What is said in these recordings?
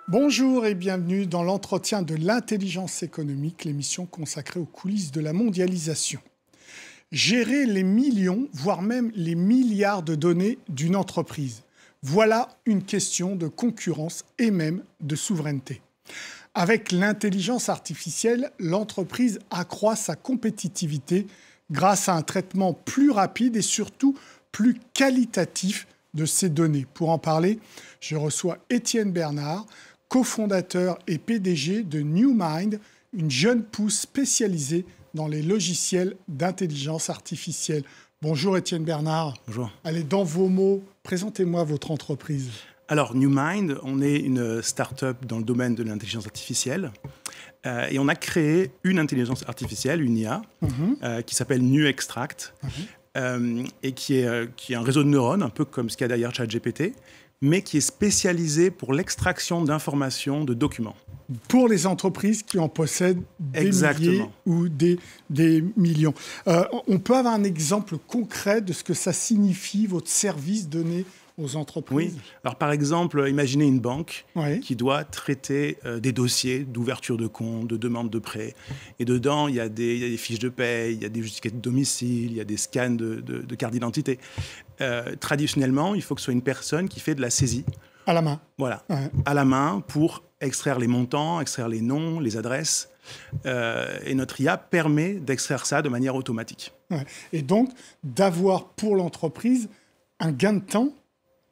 Bonjour et bienvenue dans l'entretien de l'intelligence économique, l'émission consacrée aux coulisses de la mondialisation. Gérer les millions, voire même les milliards de données d'une entreprise. Voilà une question de concurrence et même de souveraineté. Avec l'intelligence artificielle, l'entreprise accroît sa compétitivité grâce à un traitement plus rapide et surtout plus qualitatif de ces données. Pour en parler, je reçois Étienne Bernard, cofondateur et PDG de NewMind, une jeune pousse spécialisée dans les logiciels d'intelligence artificielle. Bonjour Étienne Bernard. Bonjour. Allez, dans vos mots, présentez-moi votre entreprise. Alors, NewMind, on est une start-up dans le domaine de l'intelligence artificielle et on a créé une intelligence artificielle, une IA, qui s'appelle NewExtract et qui est un réseau de neurones, un peu comme ce qu'il y a derrière ChatGPT, mais qui est spécialisé pour l'extraction d'informations de documents. Pour les entreprises qui en possèdent des milliers ou des millions. On peut avoir un exemple concret de ce que ça signifie, votre service donné aux entreprises? Oui. Alors, par exemple, imaginez une banque qui doit traiter des dossiers d'ouverture de compte, de demande de prêt. Et dedans, il y a des fiches de paie, il y a des justificatifs de domicile, il y a des scans de carte d'identité. Traditionnellement, il faut que ce soit une personne qui fait de la saisie. À la main. Voilà, à la main pour extraire les montants, extraire les noms, les adresses. Et notre IA permet d'extraire ça de manière automatique. Et donc, d'avoir pour l'entreprise un gain de temps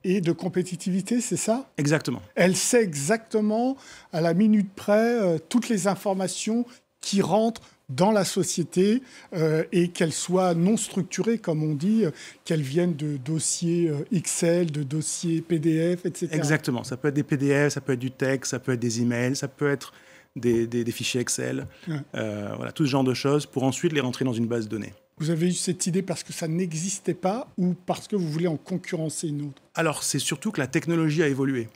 et de compétitivité, c'est ça? Exactement. Elle sait exactement, à la minute près, toutes les informations qui rentrent dans la société et qu'elles soient non structurées, comme on dit, qu'elles viennent de dossiers Excel, de dossiers PDF, etc. Exactement. Ça peut être des PDF, ça peut être du texte, ça peut être des emails, ça peut être des fichiers Excel. Voilà, tout ce genre de choses pour ensuite les rentrer dans une base de données. Vous avez eu cette idée parce que ça n'existait pas ou parce que vous voulez en concurrencer une autre? Alors, c'est surtout que la technologie a évolué.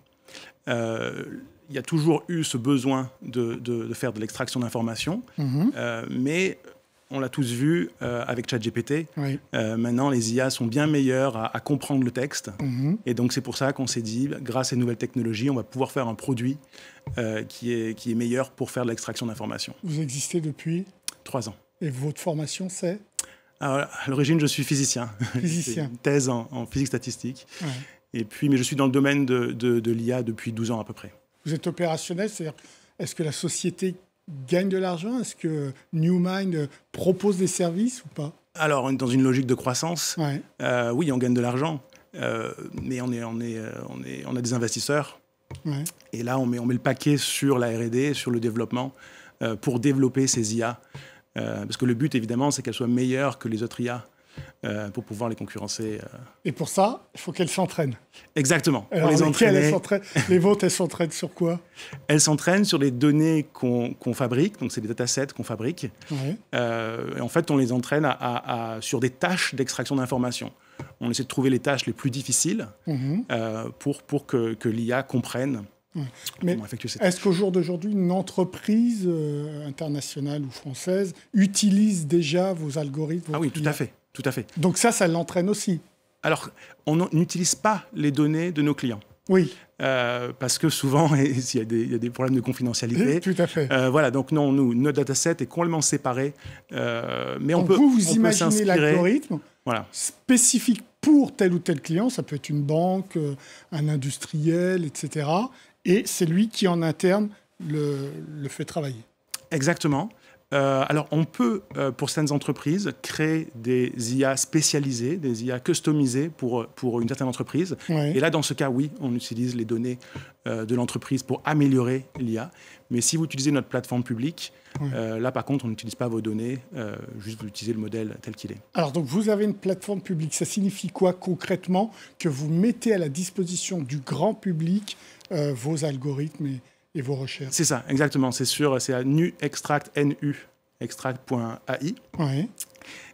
Il y a toujours eu ce besoin de faire de l'extraction d'informations, mais on l'a tous vu avec ChatGPT. Maintenant, les IA sont bien meilleures à comprendre le texte. Et donc, c'est pour ça qu'on s'est dit, grâce à ces nouvelles technologies, on va pouvoir faire un produit qui est meilleur pour faire de l'extraction d'informations. Vous existez depuis 3 ans. Et votre formation, c'est? À l'origine, je suis physicien. Physicien. Une thèse en physique statistique. Et puis, mais je suis dans le domaine de l'IA depuis 12 ans à peu près. Vous êtes opérationnel, c'est-à-dire, est-ce que la société gagne de l'argent? Est-ce que NewMind propose des services ou pas? Alors, dans une logique de croissance, oui, on gagne de l'argent, mais on a des investisseurs. Et là, on met le paquet sur la R&D, sur le développement, pour développer ces IA. Parce que le but, évidemment, c'est qu'elles soient meilleures que les autres IA pour pouvoir les concurrencer. Et pour ça, il faut qu'elles s'entraînent. Exactement. Alors, pour les entraîner. Les vôtres, elles s'entraînent sur quoi? Elles s'entraînent sur les données qu'on fabrique, donc c'est des datasets qu'on fabrique. Et en fait, on les entraîne sur des tâches d'extraction d'informations. On essaie de trouver les tâches les plus difficiles pour que l'IA comprenne. Mais est-ce qu'au jour d'aujourd'hui, une entreprise internationale ou française utilise déjà vos algorithmes? Ah oui, tout à fait. Tout à fait. Donc ça l'entraîne aussi? Alors, on n'utilise pas les données de nos clients. Oui. Parce que souvent, il y a des problèmes de confidentialité. Oui, tout à fait. Voilà, donc non, notre dataset est complètement séparé. Mais donc vous imaginez l'algorithme spécifique pour tel ou tel client, ça peut être une banque, un industriel, etc. Et c'est lui qui, en interne, le fait travailler. Exactement. Alors, on peut, pour certaines entreprises, créer des IA spécialisées, des IA customisées pour une certaine entreprise. Et là, dans ce cas, oui, on utilise les données de l'entreprise pour améliorer l'IA. Mais si vous utilisez notre plateforme publique, là, par contre, on n'utilise pas vos données, juste vous utilisez le modèle tel qu'il est. Alors, donc, vous avez une plateforme publique. Ça signifie quoi, concrètement, que vous mettez à la disposition du grand public vos algorithmes et vos recherches? C'est ça, exactement. C'est à NuExtract, extract.ai.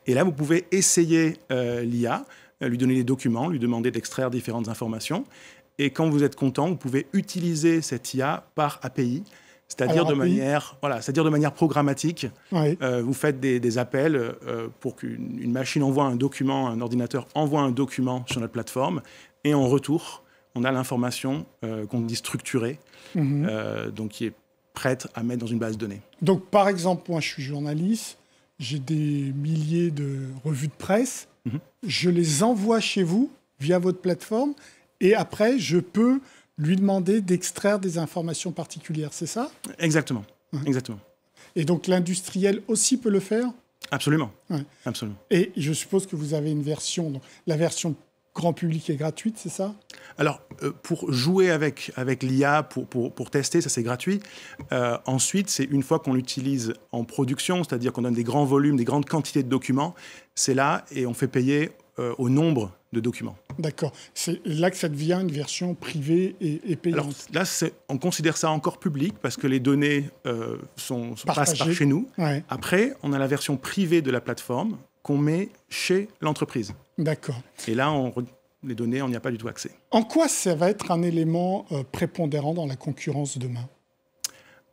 Et là, vous pouvez essayer l'IA, lui donner des documents, lui demander d'extraire différentes informations. Et quand vous êtes content, vous pouvez utiliser cette IA par API, c'est-à-dire de manière programmatique. Vous faites des appels pour qu'une machine envoie un document, un ordinateur envoie un document sur notre plateforme. Et en retour, on a l'information qu'on dit structurée, donc qui est prête à mettre dans une base de données. Donc, par exemple, moi, je suis journaliste, j'ai des milliers de revues de presse, je les envoie chez vous via votre plateforme, et après, je peux lui demander d'extraire des informations particulières, c'est ça? Exactement, exactement. Et donc, l'industriel aussi peut le faire? Absolument, Ouais. absolument. Et je suppose que vous avez une version, donc la version grand public est gratuite, c'est ça? Alors, pour jouer avec l'IA, pour tester, ça c'est gratuit. Ensuite, c'est une fois qu'on l'utilise en production, c'est-à-dire qu'on donne des grands volumes, des grandes quantités de documents, c'est là et on fait payer au nombre de documents. D'accord. C'est là que ça devient une version privée et payante. Alors là, on considère ça encore public parce que les données passent par chez nous. Ouais. Après, on a la version privée de la plateforme qu'on met chez l'entreprise. D'accord. Et là, les données, on n'y a pas du tout accès. En quoi ça va être un élément prépondérant dans la concurrence demain?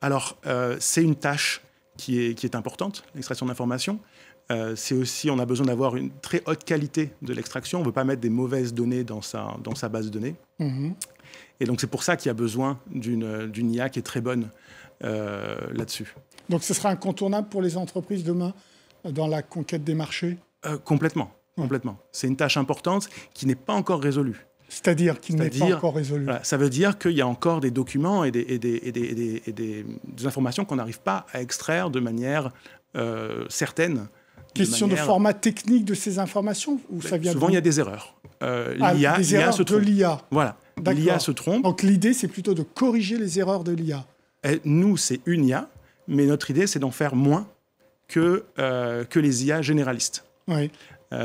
Alors, c'est une tâche qui est importante, l'extraction d'informations. C'est aussi, on a besoin d'avoir une très haute qualité de l'extraction. On ne veut pas mettre des mauvaises données dans sa base de données. Et donc, c'est pour ça qu'il y a besoin d'une IA qui est très bonne là-dessus. Donc, ce sera incontournable pour les entreprises demain dans la conquête des marchés? Complètement. Complètement. C'est une tâche importante qui n'est pas encore résolue. C'est-à-dire qu'il n'est pas encore résolue. Voilà, ça veut dire qu'il y a encore des documents et des informations qu'on n'arrive pas à extraire de manière certaine. Question de format technique de ces informations ou ça vient souvent, il y a des erreurs. Des erreurs de l'IA. Voilà. L'IA se trompe. Donc l'idée, c'est plutôt de corriger les erreurs de l'IA. Nous, c'est une IA, mais notre idée, c'est d'en faire moins que les IA généralistes. Oui.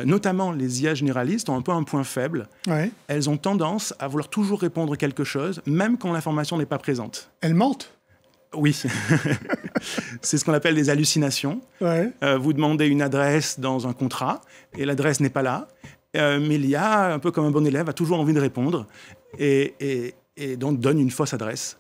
Notamment, les IA généralistes ont un peu un point faible. Ouais. Elles ont tendance à vouloir toujours répondre quelque chose, même quand l'information n'est pas présente. Elles mentent? Oui. C'est ce qu'on appelle des hallucinations. Ouais. Vous demandez une adresse dans un contrat, et l'adresse n'est pas là. Mais l'IA, un peu comme un bon élève, a toujours envie de répondre, et donc donne une fausse adresse.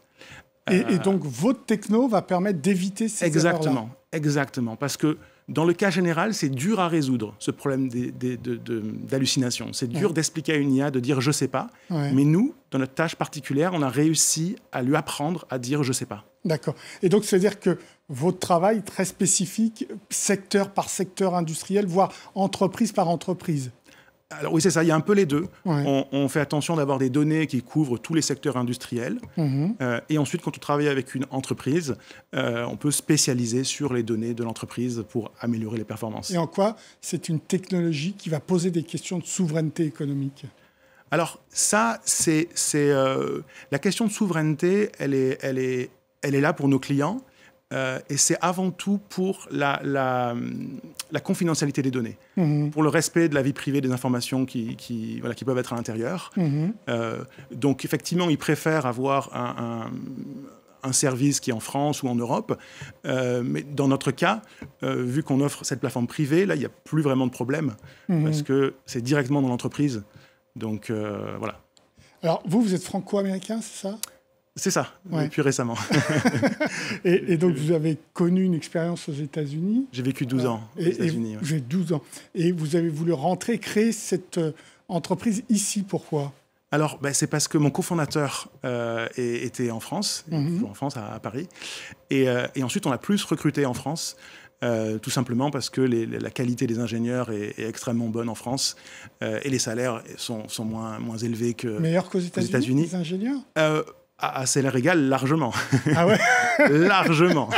Et donc, votre techno va permettre d'éviter ces erreurs-là. Exactement. Parce que dans le cas général, c'est dur à résoudre, ce problème d'hallucination. C'est dur d'expliquer à une IA de dire « je ne sais pas ». Mais nous, dans notre tâche particulière, on a réussi à lui apprendre à dire « je ne sais pas ». D'accord. Et donc, c'est-à-dire que votre travail est très spécifique, secteur par secteur industriel, voire entreprise par entreprise. Alors oui, c'est ça, il y a un peu les deux. On fait attention d'avoir des données qui couvrent tous les secteurs industriels. Et ensuite, quand on travaille avec une entreprise, on peut spécialiser sur les données de l'entreprise pour améliorer les performances. Et en quoi c'est une technologie qui va poser des questions de souveraineté économique? Alors ça, c'est la question de souveraineté, elle est là pour nos clients. Et c'est avant tout pour la confidentialité des données, pour le respect de la vie privée des informations qui peuvent être à l'intérieur. Donc effectivement, ils préfèrent avoir un service qui est en France ou en Europe. Mais dans notre cas, vu qu'on offre cette plateforme privée, là, il n'y a plus vraiment de problème, parce que c'est directement dans l'entreprise. Donc voilà. Alors vous êtes franco-américain, c'est ça? C'est ça, depuis récemment. et donc, vous avez connu une expérience aux États-Unis? J'ai vécu 12 ans aux États-Unis. Vous avez 12 ans. Et vous avez voulu créer cette entreprise ici. Pourquoi? Alors, c'est parce que mon cofondateur était en France, en France, à Paris. Et ensuite, on a plus recruté en France. Tout simplement parce que la qualité des ingénieurs est extrêmement bonne en France et les salaires sont moins élevés que meilleurs qu'aux États-Unis, les ingénieurs à salaire égal, largement. Ah ouais. Largement.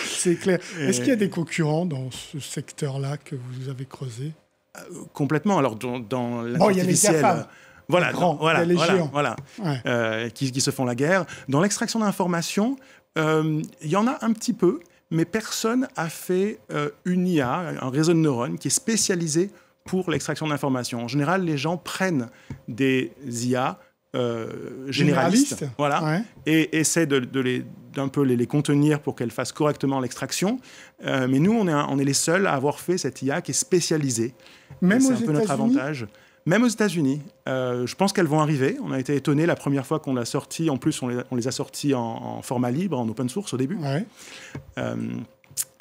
C'est clair. Est-ce qu'il y a des concurrents dans ce secteur-là que vous avez creusé? Complètement. Alors, dans l'artificiel... Voilà, les géants. Qui se font la guerre. Dans l'extraction d'informations, il y en a un petit peu, mais personne n'a fait une IA, un réseau de neurones, qui est spécialisé pour l'extraction d'informations. En général, les gens prennent des IA généralistes, et essaient d'un peu les contenir pour qu'elles fassent correctement l'extraction. Mais nous, on est les seuls à avoir fait cette IA qui est spécialisée. Même aux États-Unis. C'est un peu notre avantage. Même aux États-Unis. Je pense qu'elles vont arriver. On a été étonnés la première fois qu'on l'a sorti. En plus, on les a sortis en format libre, en open source au début.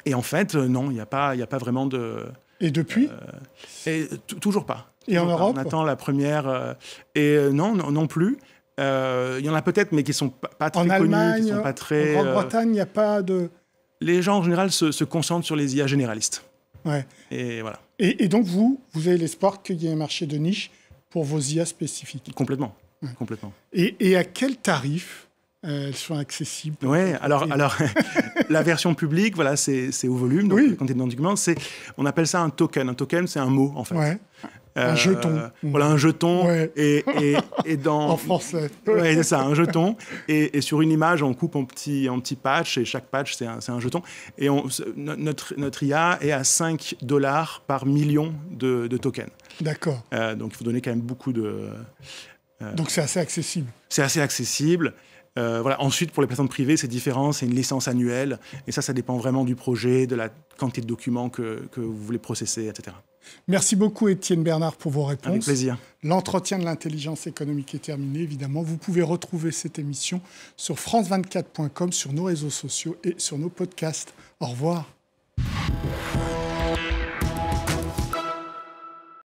Et en fait, non, il n'y a pas vraiment de... Et depuis Toujours pas. Et en Europe on attend la première. Non plus. Il y en a peut-être, mais qui ne sont pas très connus, qui sont pas très... En Grande-Bretagne, il n'y a pas de... Les gens, en général, se concentrent sur les IA généralistes. Ouais. Et voilà. Et donc, vous avez l'espoir qu'il y ait un marché de niche pour vos IA spécifiques. Complètement. Ouais. Complètement. Et à quel tarif elles sont accessibles? Oui, alors la version publique, voilà, c'est au volume, donc oui. quand tu es dans le document, on appelle ça un token. Un token, c'est un mot, en fait. Ouais. Un jeton. Voilà, un jeton. Ouais. Et dans... En français. Oui, c'est ça, un jeton. Et sur une image, on coupe en petits patchs, et chaque patch, c'est un jeton. Et notre IA est à $5 par million de tokens. D'accord. Donc, il faut donner quand même beaucoup de... Donc, c'est assez accessible. C'est assez accessible. Voilà. Ensuite, pour les plateformes privées, c'est différent. C'est une licence annuelle. Et ça dépend vraiment du projet, de la quantité de documents que vous voulez processer, etc. Merci beaucoup, Étienne Bernard, pour vos réponses. Avec plaisir. L'entretien de l'intelligence économique est terminé, évidemment. Vous pouvez retrouver cette émission sur france24.com, sur nos réseaux sociaux et sur nos podcasts. Au revoir.